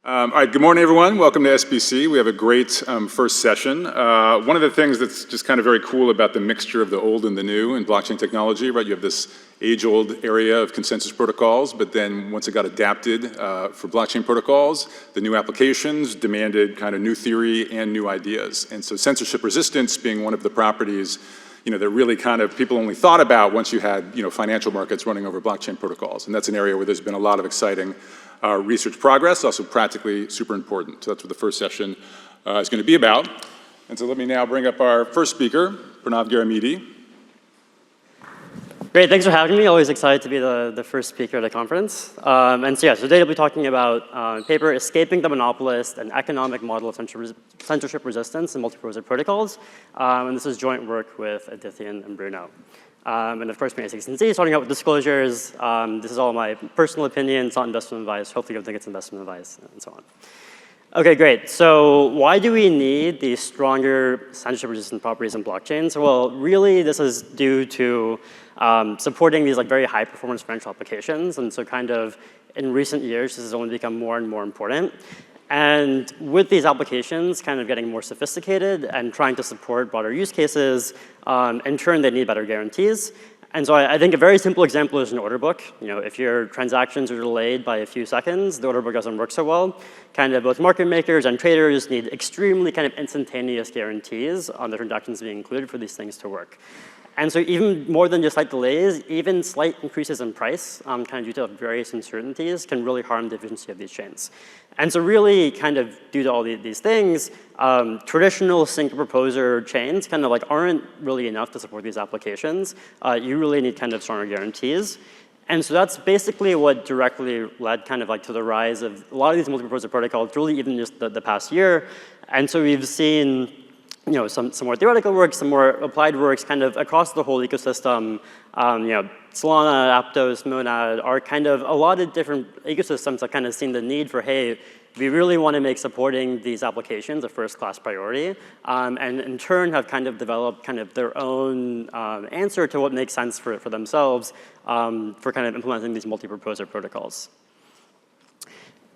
All right, good morning, everyone. Welcome to SBC. We have a great first session. One of the things that's just kind of very cool about the mixture of the old and the new in blockchain technology, right? You have this age-old area of consensus protocols, but then once it got adapted for blockchain protocols, the new applications demanded kind of new theory and new ideas. And so censorship resistance being one of the properties that really kind of people only thought about once you had financial markets running over blockchain protocols. And that's an area where there's been a lot of exciting research progress, also practically super important. So that's what the first session is going to be about. And so let me now bring up our first speaker, Pranav Garimidi. Great, thanks for having me. Always excited to be the first speaker at the conference. And so today we'll be talking about a paper, Escaping the Monopolist, an economic model of censorship resistance in multi-proposal protocols. And this is joint work with Aadityan and Bruno. And of course, as you can see, starting out with disclosures, this is all my personal opinion, it's not investment advice. Hopefully you don't think it's investment advice, and so on. Okay, great. So why do we need these stronger censorship-resistant properties in blockchains? Well, really, this is due to supporting these very high-performance financial applications. And so kind of in recent years, this has only become more and more important. And with these applications kind of getting more sophisticated and trying to support broader use cases, in turn, they need better guarantees. And so I think a very simple example is an order book. If your transactions are delayed by a few seconds, the order book doesn't work so well. Kind of both market makers and traders need extremely kind of instantaneous guarantees on the transactions being included for these things to work. And so even more than just slight delays, even slight increases in price, kind of due to various uncertainties, can really harm the efficiency of these chains. And so really kind of due to all these things, traditional sync proposer chains kind of aren't really enough to support these applications. You really need kind of stronger guarantees. And so that's basically what directly led kind of to the rise of a lot of these multi-proposer protocols, really even just the past year. And so we've seen some more theoretical work, some more applied works kind of across the whole ecosystem. Solana, Aptos, Monad are kind of a lot of different ecosystems that kind of seen the need for, hey, we really want to make supporting these applications a first-class priority, and in turn have kind of developed kind of their own answer to what makes sense for themselves for kind of implementing these multi-proposer protocols.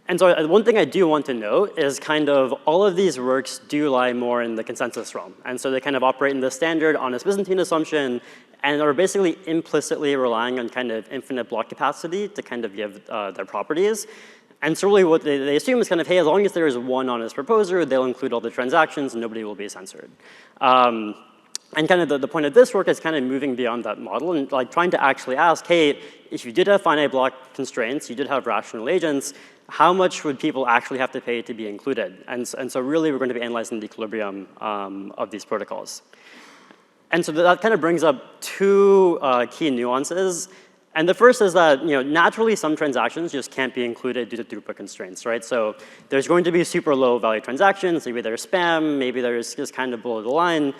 And so one thing I do want to note is kind of all of these works do lie more in the consensus realm. And so they kind of operate in the standard honest Byzantine assumption and are basically implicitly relying on kind of infinite block capacity to kind of give their properties. And so really what they assume is kind of, hey, as long as there is one honest proposer, they'll include all the transactions and nobody will be censored. And kind of the point of this work is kind of moving beyond that model and trying to actually ask, hey, if you did have finite block constraints, you did have rational agents, how much would people actually have to pay to be included? And so really we're going to be analyzing the equilibrium of these protocols. And so that kind of brings up two key nuances. And the first is that naturally some transactions just can't be included due to throughput constraints, right? So there's going to be super low value transactions, maybe there's spam, maybe there's just kind of below the line.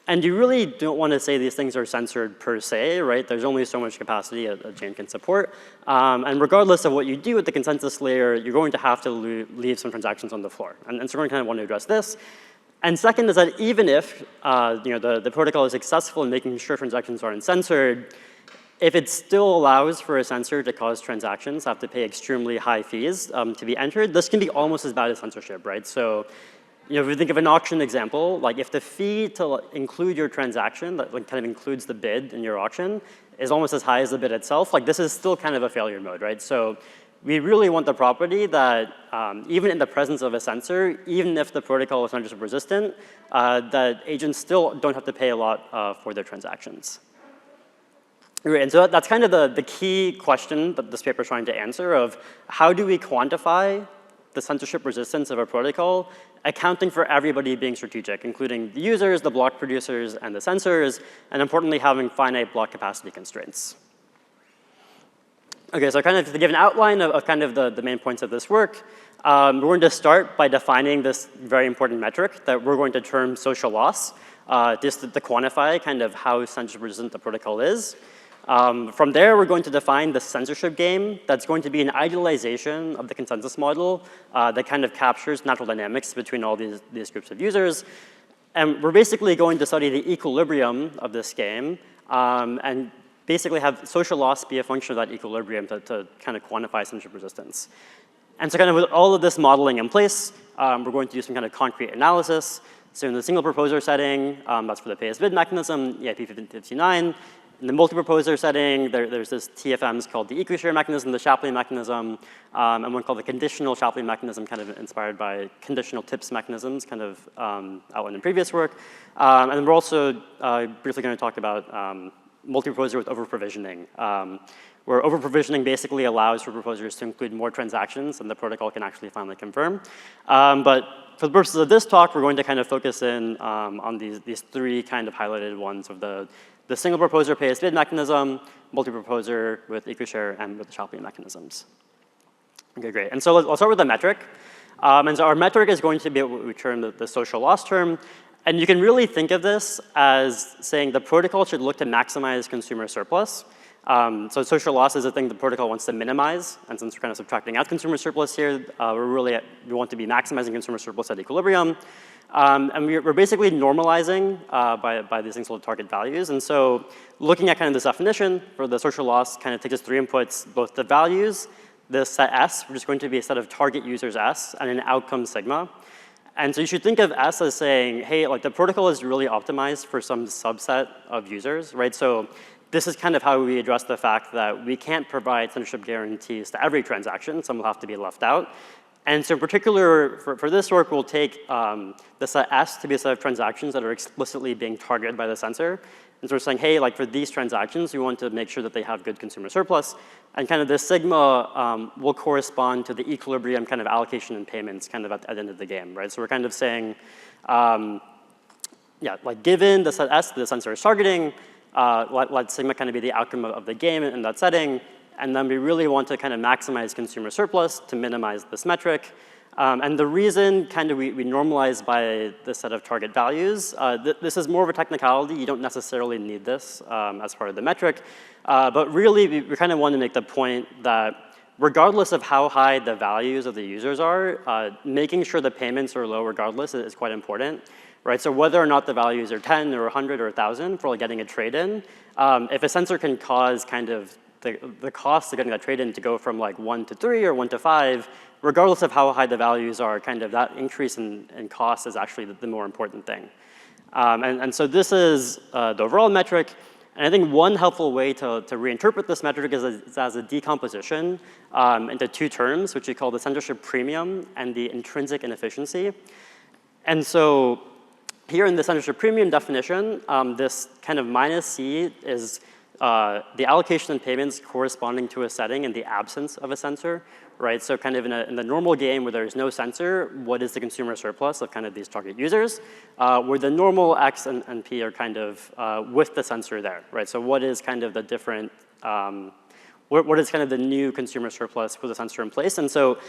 And you really don't want to say these things are censored per se, right? There's only so much capacity a chain can support. And regardless of what you do with the consensus layer, you're going to have to leave some transactions on the floor. And so we're going to kind of want to address this. And second is that even if the protocol is successful in making sure transactions aren't censored, if it still allows for a censor to cause transactions have to pay extremely high fees to be entered, this can be almost as bad as censorship, right? So if you think of an auction example, if the fee to include your transaction that kind of includes the bid in your auction is almost as high as the bid itself, this is still kind of a failure mode, right? So we really want the property that even in the presence of a censor, even if the protocol is censorship resistant, that agents still don't have to pay a lot for their transactions. And so that's kind of the key question that this paper is trying to answer of how do we quantify the censorship resistance of a protocol, accounting for everybody being strategic, including the users, the block producers, and the censors, and importantly, having finite block capacity constraints. Okay, so kind of to give an outline of kind of the main points of this work, we're going to start by defining this very important metric that we're going to term social loss, just to quantify kind of how censorship resistant the protocol is. From there, we're going to define the censorship game that's going to be an idealization of the consensus model that kind of captures natural dynamics between all these groups of users. And we're basically going to study the equilibrium of this game and basically have social loss be a function of that equilibrium to kind of quantify censorship resistance. And so kind of with all of this modeling in place, we're going to do some kind of concrete analysis. So in the single proposer setting, that's for the pay as bid mechanism, EIP 59. In the multi-proposer setting, there's this TFMs called the equishare mechanism, the Shapley mechanism, and one called the conditional Shapley mechanism, kind of inspired by conditional tips mechanisms, kind of outlined in previous work. And then we're also briefly going to talk about multi-proposer with over-provisioning, where over-provisioning basically allows for proposers to include more transactions than the protocol can actually finally confirm. But for the purposes of this talk, we're going to kind of focus in on these three kind of highlighted ones of the single proposer pay as bid mechanism, multi-proposer with equishare, and with the Shapley mechanisms. Okay, great. And so I'll start with the metric. And so our metric is going to be what we term the social loss term. And you can really think of this as saying the protocol should look to maximize consumer surplus. So social loss is a thing the protocol wants to minimize. And since we're kind of subtracting out consumer surplus here, we want to be maximizing consumer surplus at equilibrium. And we're basically normalizing by these things called target values. And so looking at kind of this definition for the social loss kind of takes us three inputs, both the values, the set S, which is going to be a set of target users S, and an outcome sigma. And so you should think of S as saying, hey, like the protocol is really optimized for some subset of users, right? So this is kind of how we address the fact that we can't provide censorship guarantees to every transaction. Some will have to be left out. And so in particular, for this work, we'll take the set S to be a set of transactions that are explicitly being targeted by the censor. And so we're saying, hey, like for these transactions, we want to make sure that they have good consumer surplus. And kind of this sigma will correspond to the equilibrium kind of allocation and payments kind of at the end of the game, right? So we're kind of saying, yeah, like given the set S the censor is targeting, let sigma kind of be the outcome of the game in that setting. And then we really want to kind of maximize consumer surplus to minimize this metric. And the reason kind of we normalize by the set of target values, this is more of a technicality. You don't necessarily need this as part of the metric. But really, we kind of want to make the point that regardless of how high the values of the users are, making sure the payments are low regardless is quite important. Right, so whether or not the values are 10 or 100 or 1,000 for like getting a trade-in, if a censor can cause kind of the cost of getting that trade-in to go from like 1 to 3 or 1 to 5, regardless of how high the values are, kind of that increase in cost is actually the more important thing. And so this is the overall metric. And I think one helpful way to reinterpret this metric is as a decomposition into two terms, which we call the censorship premium and the intrinsic inefficiency. And so here in the censorship premium definition, this kind of minus C is the allocation and payments corresponding to a setting in the absence of a censor, right? So kind of in the normal game where there's no censor, what is the consumer surplus of kind of these target users? Where the normal X and P are kind of with the censor there, right? So what is kind of the different, what is kind of the new consumer surplus with the censor in place? And so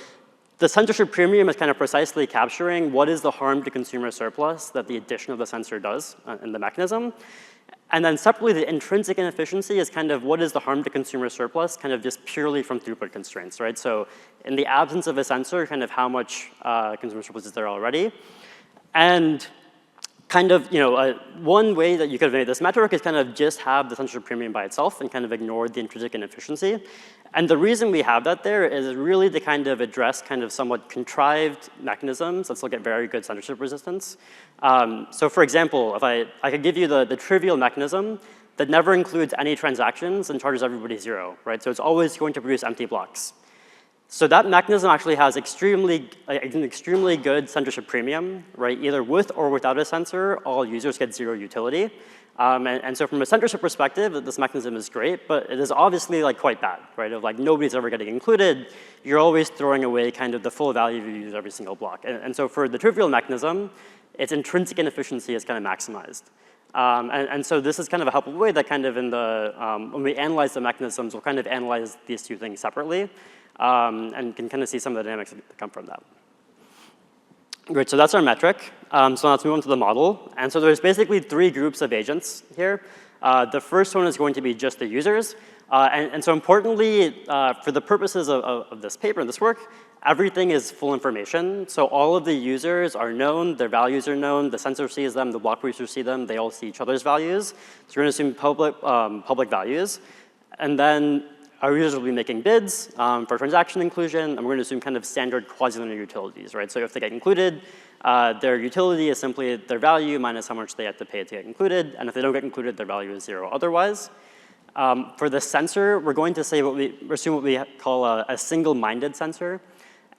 the censorship premium is kind of precisely capturing what is the harm to consumer surplus that the addition of the censor does in the mechanism. And then separately, the intrinsic inefficiency is kind of what is the harm to consumer surplus, kind of just purely from throughput constraints, right? So in the absence of a censor, kind of how much consumer surplus is there already. And kind of, one way that you could have made this metric is kind of just have the censorship premium by itself and kind of ignore the intrinsic inefficiency. And the reason we have that there is really to kind of address kind of somewhat contrived mechanisms that still get very good censorship resistance. So for example, if I could give you the trivial mechanism that never includes any transactions and charges everybody 0, right? So it's always going to produce empty blocks. So that mechanism actually has an extremely good censorship premium, right? Either with or without a censor, all users get 0 utility. And so from a censorship perspective, this mechanism is great, but it is obviously like quite bad, right? Of like nobody's ever getting included. You're always throwing away kind of the full value of your every single block. And so for the trivial mechanism, its intrinsic inefficiency is kind of maximized. And so this is kind of a helpful way that kind of in the, when we analyze the mechanisms, we'll kind of analyze these two things separately and can kind of see some of the dynamics that come from that. Great, so that's our metric. So now let's move on to the model. And so there's basically 3 groups of agents here. The first one is going to be just the users. And so importantly, for the purposes of this paper and this work, everything is full information. So all of the users are known, their values are known, the censor sees them, the block producers see them, they all see each other's values. So we're gonna assume public values. And then our users will be making bids for transaction inclusion, and we're going to assume kind of standard quasi-linear utilities, right? So if they get included, their utility is simply their value minus how much they have to pay to get included, and if they don't get included, their value is 0 otherwise. For the censor, we're going to say assume what we call a single-minded censor.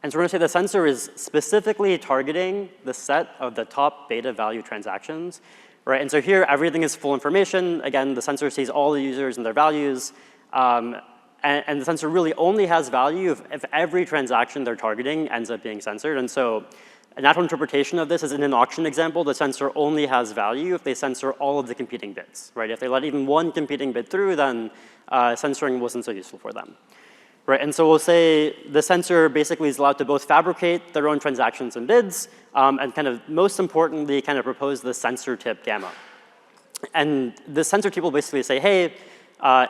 And so we're going to say the censor is specifically targeting the set of the top beta value transactions, right? And so here, everything is full information. Again, the censor sees all the users and their values. And the censor really only has value if every transaction they're targeting ends up being censored. And so a natural interpretation of this is in an auction example, the censor only has value if they censor all of the competing bids, right? If they let even one competing bid through, then censoring wasn't so useful for them. Right, and so we'll say the censor basically is allowed to both fabricate their own transactions and bids, and kind of most importantly, kind of propose the censor tip gamma. And the censor tip will basically say, hey,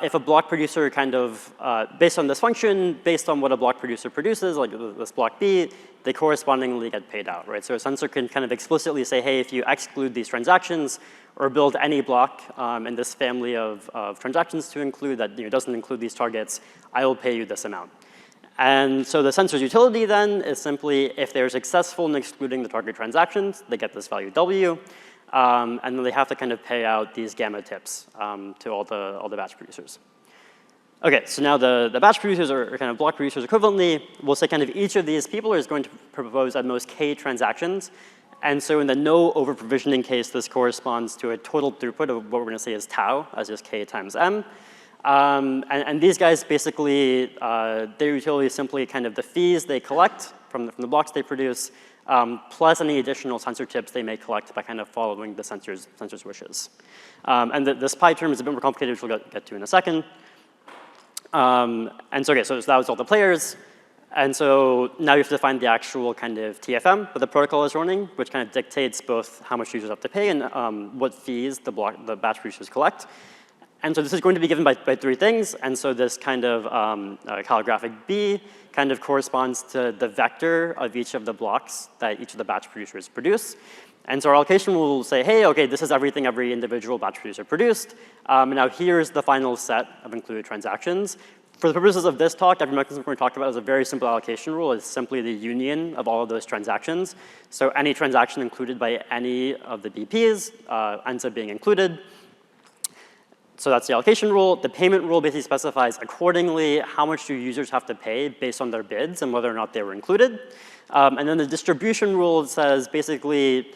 if a block producer kind of, based on this function, based on what a block producer produces, like this block B, they correspondingly get paid out, right? So a censor can kind of explicitly say, hey, if you exclude these transactions or build any block in this family of transactions to include that doesn't include these targets, I will pay you this amount. And so the censor's utility then is simply if they're successful in excluding the target transactions, they get this value W. And then they have to kind of pay out these gamma tips to all the batch producers. Okay, so now the batch producers or kind of block producers equivalently, we'll say kind of each of these people is going to propose at most K transactions. And so in the no over-provisioning case, this corresponds to a total throughput of what we're going to say is tau, as is K times M. And these guys basically, their utility is simply kind of the fees they collect from the blocks they produce, plus any additional censor tips they may collect by kind of following the censor's wishes. And this pi term is a bit more complicated, which we'll get to in a second. And so, okay, so that was all the players. And so now you have to find the actual kind of TFM that the protocol is running, which kind of dictates both how much users have to pay and what fees the batch producers collect. And so this is going to be given by 3 things. And so this kind of calligraphic B kind of corresponds to the vector of each of the blocks that each of the batch producers produce. And so our allocation will say, hey, okay, this is everything every individual batch producer produced. And now here's the final set of included transactions. For the purposes of this talk, every mechanism we're going to talk about is a very simple allocation rule. It's simply the union of all of those transactions. So any transaction included by any of the BPs ends up being included. So that's the allocation rule. The payment rule basically specifies accordingly how much do users have to pay based on their bids and whether or not they were included. And then the distribution rule says basically,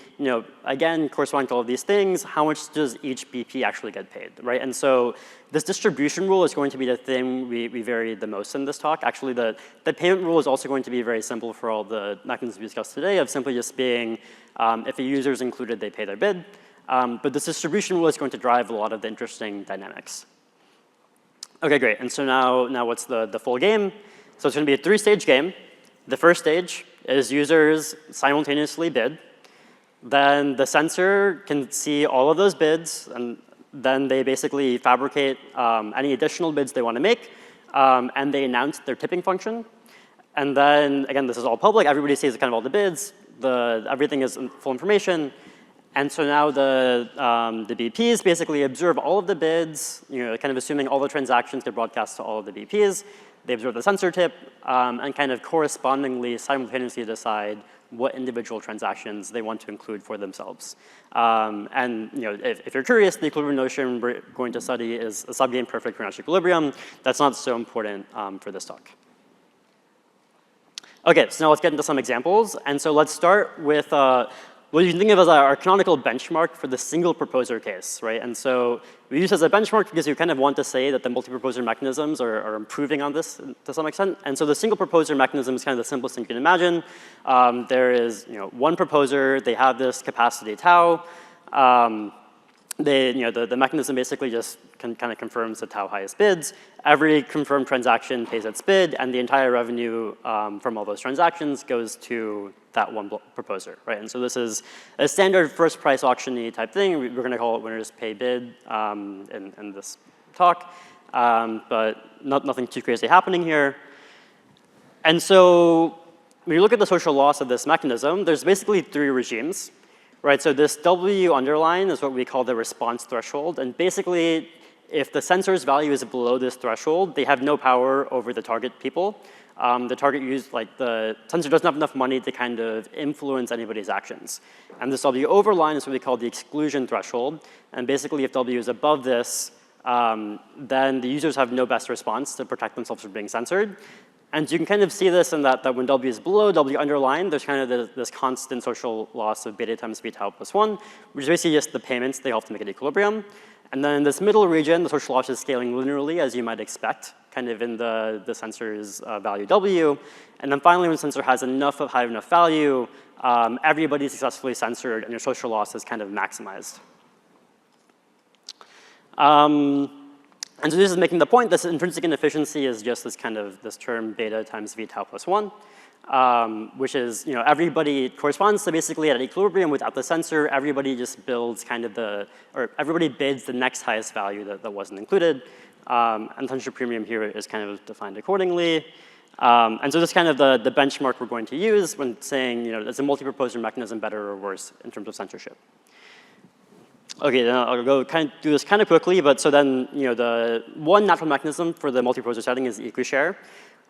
again, corresponding to all of these things, how much does each BP actually get paid, right? And so this distribution rule is going to be the thing we vary the most in this talk. Actually, the payment rule is also going to be very simple for all the mechanisms we discussed today of simply just being, if a user is included, they pay their bid. But this distribution rule is going to drive a lot of the interesting dynamics. Okay, great. And so now what's the full game? So it's going to be a 3-stage game. The first stage is users simultaneously bid. Then the censor can see all of those bids, and then they basically fabricate any additional bids they want to make, and they announce their tipping function. And then, again, this is all public. Everybody sees kind of all the bids. Everything is full information. And so now the BPs basically observe all of the bids, kind of assuming all the transactions get broadcast to all of the BPs. They observe the censor tip and kind of correspondingly simultaneously decide what individual transactions they want to include for themselves. And if you're curious, the equilibrium notion we're going to study is a subgame perfect for natural equilibrium. That's not so important for this talk. Okay, so now let's get into some examples. And so let's start with what you can think of as our canonical benchmark for the single proposer case, right? And so we use this as a benchmark because you kind of want to say that the multi-proposer mechanisms are improving on this to some extent. And so the single proposer mechanism is kind of the simplest thing you can imagine. There is one proposer, they have this capacity tau. The mechanism basically just kind of confirms the tau highest bids. Every confirmed transaction pays its bid, and the entire revenue from all those transactions goes to that one proposer, right? And so this is a standard first price auction-y type thing. We're going to call it winners pay bid in this talk, but nothing too crazy happening here. And so when you look at the social loss of this mechanism, there's basically 3 regimes. Right, so this W underline is what we call the response threshold. And basically, if the censor's value is below this threshold, they have no power over the target people. The target the censor doesn't have enough money to kind of influence anybody's actions. And this W over line is what we call the exclusion threshold. And basically, if W is above this, then the users have no best response to protect themselves from being censored. And you can kind of see this in that when W is below W underlined, there's kind of this constant social loss of beta times v tau plus 1, which is basically just the payments they have to make at equilibrium. And then in this middle region, the social loss is scaling linearly, as you might expect, kind of in the censor's value W. And then finally, when the censor has high enough value, everybody is successfully censored, and your social loss is kind of maximized. And so this is making the point that intrinsic inefficiency is just this term beta times v tau plus 1, which is, everybody corresponds to basically at equilibrium without the censor, everybody just builds everybody bids the next highest value that wasn't included. And censorship premium here is kind of defined accordingly. And so this is kind of the benchmark we're going to use when saying, is a multi-proposer mechanism better or worse in terms of censorship? Okay, then I'll go do this kind of quickly, but so then, the one natural mechanism for the multi-proposer setting is equishare,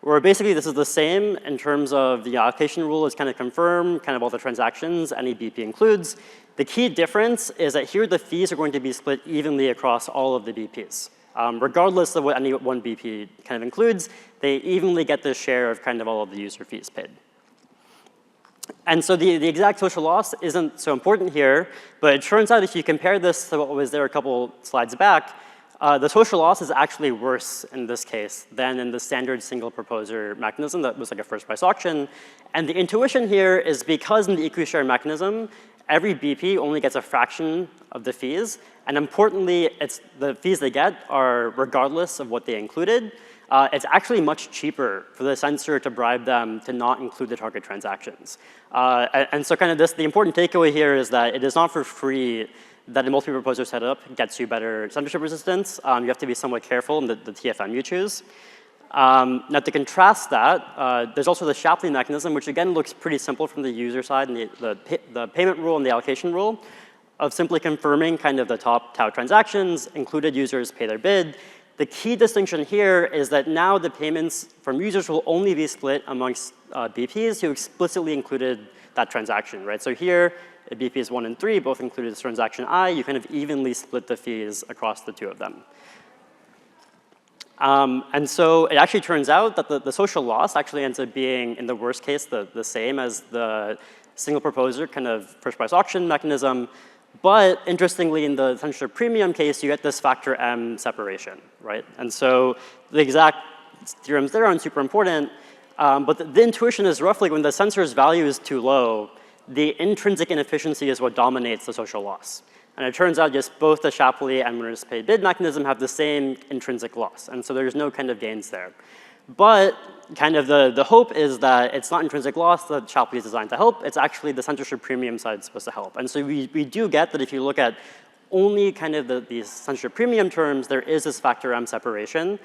where basically this is the same in terms of the allocation rule is kind of confirmed, kind of all the transactions any BP includes. The key difference is that here the fees are going to be split evenly across all of the BPs. Regardless of what any one BP kind of includes, they evenly get their share of kind of all of the user fees paid. And so the exact social loss isn't so important here, but it turns out if you compare this to what was there a couple slides back, the social loss is actually worse in this case than in the standard single proposer mechanism that was like a first price auction. And the intuition here is because in the equishare mechanism, every BP only gets a fraction of the fees. And importantly, the fees they get are regardless of what they included. It's actually much cheaper for the censor to bribe them to not include the target transactions. And so kind of the important takeaway here is that it is not for free that a multi-proposer setup gets you better censorship resistance. You have to be somewhat careful in the TFM you choose. Now to contrast that, there's also the Shapley mechanism, which again looks pretty simple from the user side and the payment rule and the allocation rule of simply confirming kind of the top tau transactions, included users pay their bid. The key distinction here is that now the payments from users will only be split amongst BPs who explicitly included that transaction, right? So here, BPs 1 and 3 both included this transaction I. You kind of evenly split the fees across the two of them. And so it actually turns out that the social loss actually ends up being, in the worst case, the same as the single proposer kind of first price auction mechanism. But interestingly, in the censorship premium case, you get this factor M separation, right? And so the exact theorems there aren't super important, but the intuition is roughly when the censor's value is too low, the intrinsic inefficiency is what dominates the social loss. And it turns out just both the Shapley and winners paid bid mechanism have the same intrinsic loss. And so there's no kind of gains there. But kind of the hope is that it's not intrinsic loss that Shapley is designed to help. It's actually the censorship premium side supposed to help. And so we do get that if you look at only kind of these censorship premium terms, there is this factor M separation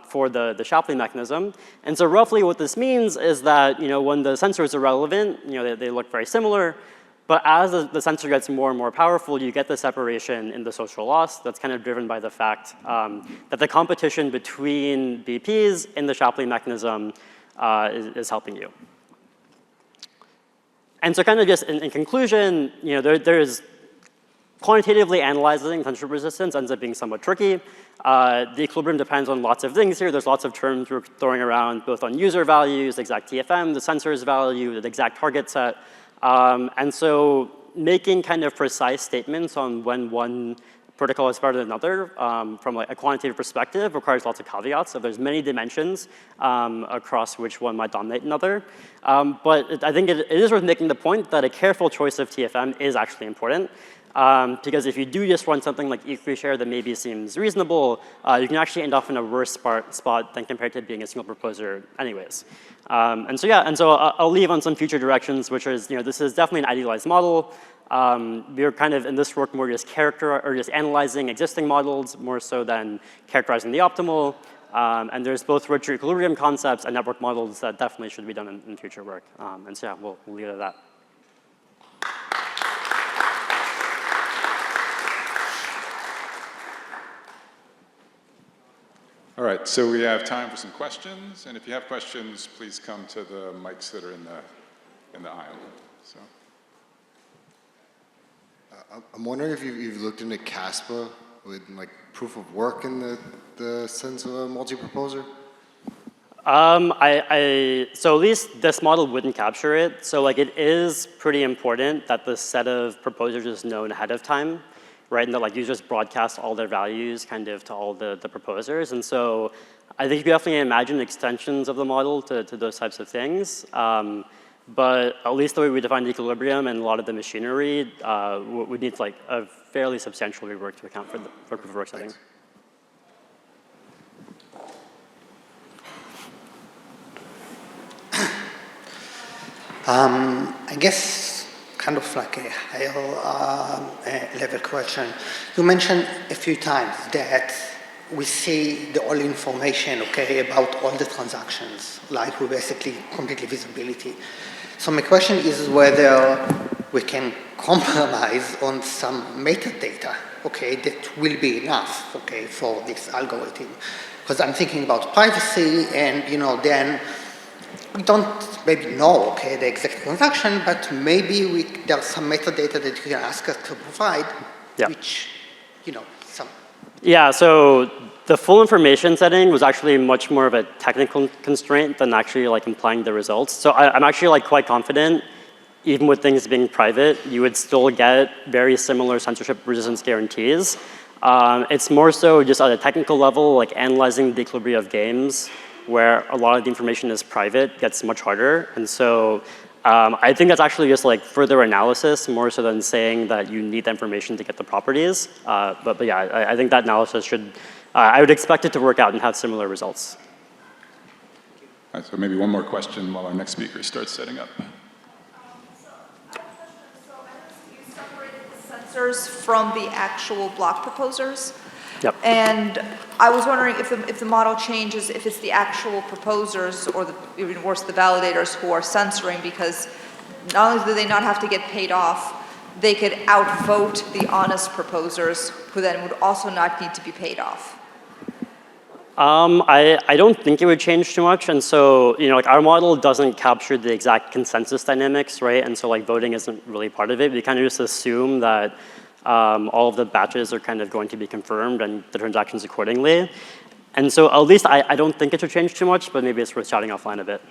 for the Shapley mechanism. And so roughly what this means is that when the censor is irrelevant, they look very similar. But as the censor gets more and more powerful, you get the separation in the social loss that's kind of driven by the fact that the competition between BPs in the Shapley mechanism is helping you. And so kind of just in conclusion, there's quantitatively analyzing censorship resistance ends up being somewhat tricky. The equilibrium depends on lots of things here. There's lots of terms we're throwing around, both on user values, the exact TFM, the censor's value, the exact target set. And so making kind of precise statements on when one protocol is better than another from like a quantitative perspective requires lots of caveats. So there's many dimensions across which one might dominate another. But I think it is worth making the point that a careful choice of TFM is actually important. Because if you do just run something like equishare that maybe seems reasonable, you can actually end up in a worse spot than compared to being a single proposer anyways. And so I'll leave on some future directions, which is, this is definitely an idealized model. We're kind of in this work more just analyzing existing models more so than characterizing the optimal. And there's both rich equilibrium concepts and network models that definitely should be done in future work. And so we'll leave it at that. All right, so we have time for some questions, and if you have questions, please come to the mics that are in the aisle. So. I'm wondering if you've looked into CASPA with like proof of work in the sense of a multi-proposer? So at least this model wouldn't capture it. So like it is pretty important that the set of proposers is known ahead of time, right? And that like users broadcast all their values kind of to all the proposers. And so I think you can definitely imagine extensions of the model to those types of things. But at least the way we define the equilibrium and a lot of the machinery would need like a fairly substantial rework to account for proof of work setting. I guess kind of like a higher level question. You mentioned a few times that we see the all information, okay, about all the transactions, like we basically completely visibility. So my question is whether we can compromise on some metadata, okay, that will be enough, okay, for this algorithm. Because I'm thinking about privacy and, then we don't maybe know, okay, the exact transaction, but maybe there's some metadata that you can ask us to provide, which, some. Yeah, so the full information setting was actually much more of a technical constraint than actually like implying the results. So I'm actually like quite confident, even with things being private, you would still get very similar censorship resistance guarantees. It's more so just at a technical level, like analyzing the equilibrium of games, where a lot of the information is private, gets much harder. And so I think that's actually just like further analysis, more so than saying that you need the information to get the properties. But yeah, I think that analysis should, I would expect it to work out and have similar results. All right, so maybe one more question while our next speaker starts setting up. So you separated the censors from the actual block proposers. Yep. And I was wondering if the model changes, if it's the actual proposers or even worse, the validators who are censoring, because not only do they not have to get paid off, they could outvote the honest proposers who then would also not need to be paid off. I don't think it would change too much. And so, like our model doesn't capture the exact consensus dynamics, right? And so like voting isn't really part of it. We kind of just assume that all of the batches are kind of going to be confirmed and the transactions accordingly. And so at least I don't think it should change too much, but maybe it's worth chatting offline a bit.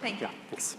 Thank you. Yeah, thanks.